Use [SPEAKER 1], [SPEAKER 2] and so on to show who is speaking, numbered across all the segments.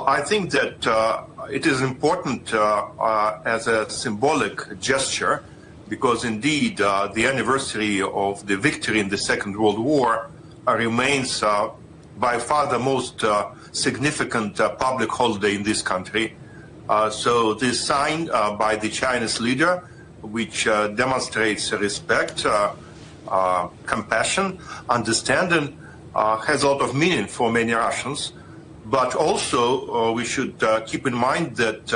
[SPEAKER 1] Well, I think that it is important as a symbolic gesture, because indeed the anniversary of the victory in the Second World War remains by far the most significant public holiday in this country. So this sign by the Chinese leader, which demonstrates respect, compassion, understanding, has a lot of meaning for many Russians. But also we should keep in mind that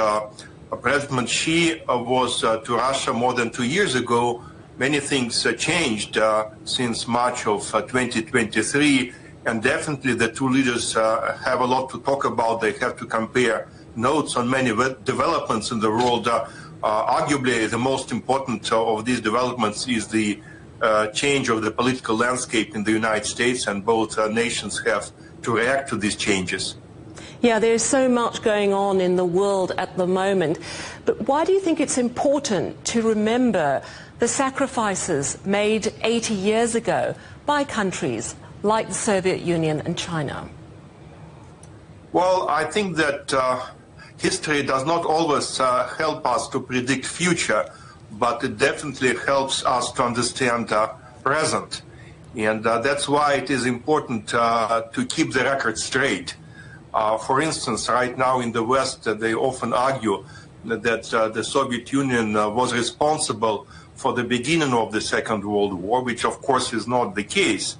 [SPEAKER 1] President Xi was to Russia more than 2 years ago. Many things changed since March of 2023, and definitely the two leaders have a lot to talk about. They have to compare notes on many developments in the world. Arguably, the most important of these developments is the change of the political landscape in the United States, and both nations have to react to these changes.
[SPEAKER 2] Yeah, there's so much going on in the world at the moment. But why do you think it's important to remember the sacrifices made 80 years ago by countries like the Soviet Union and China?
[SPEAKER 1] Well, I think that history does not always help us to predict future, but it definitely helps us to understand present. And that's why it is important to keep the record straight. For instance, right now in the West, they often argue that the Soviet Union was responsible for the beginning of the Second World War, which of course is not the case.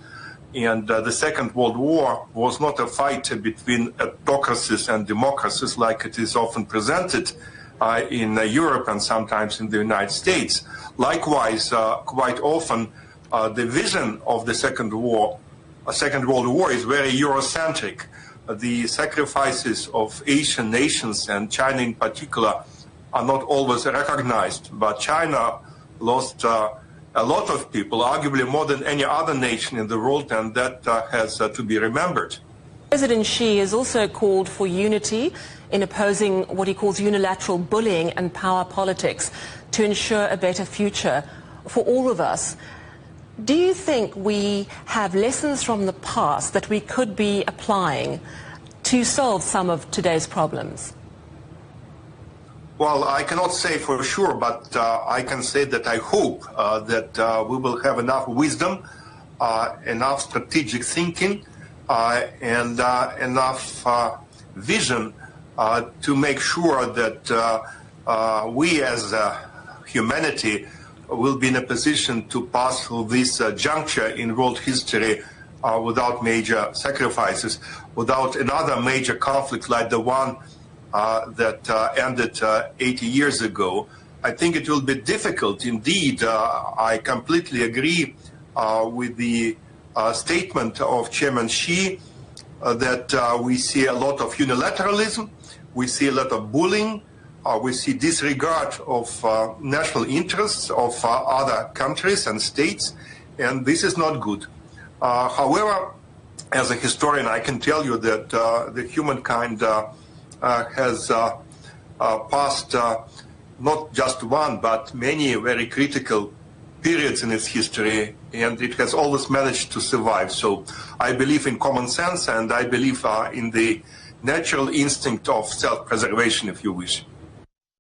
[SPEAKER 1] And the Second World War was not a fight between autocracies and democracies like it is often presented in Europe and sometimes in the United States. Likewise, quite often, the vision of the Second World War is very Eurocentric. The sacrifices of Asian nations, and China in particular, are not always recognized. But China lost a lot of people, arguably more than any other nation in the world, and that has to be remembered.
[SPEAKER 2] President Xi has also called for unity in opposing what he calls unilateral bullying and power politics to ensure a better future for all of us. Do you think we have lessons from the past that we could be applying to solve some of today's problems?
[SPEAKER 1] Well, I cannot say for sure, but I can say that I hope that we will have enough wisdom, enough strategic thinking, and enough vision to make sure that we as humanity will be in a position to pass through this juncture in world history without major sacrifices, without another major conflict like the one that ended 80 years ago. I think it will be difficult indeed. I completely agree with the statement of Chairman Xi that we see a lot of unilateralism, we see a lot of bullying, we see disregard of national interests of other countries and states, and this is not good. However, as a historian, I can tell you that the humankind has passed not just one, but many very critical periods in its history, and it has always managed to survive. So I believe in common sense, and I believe in the natural instinct of self-preservation, if you wish.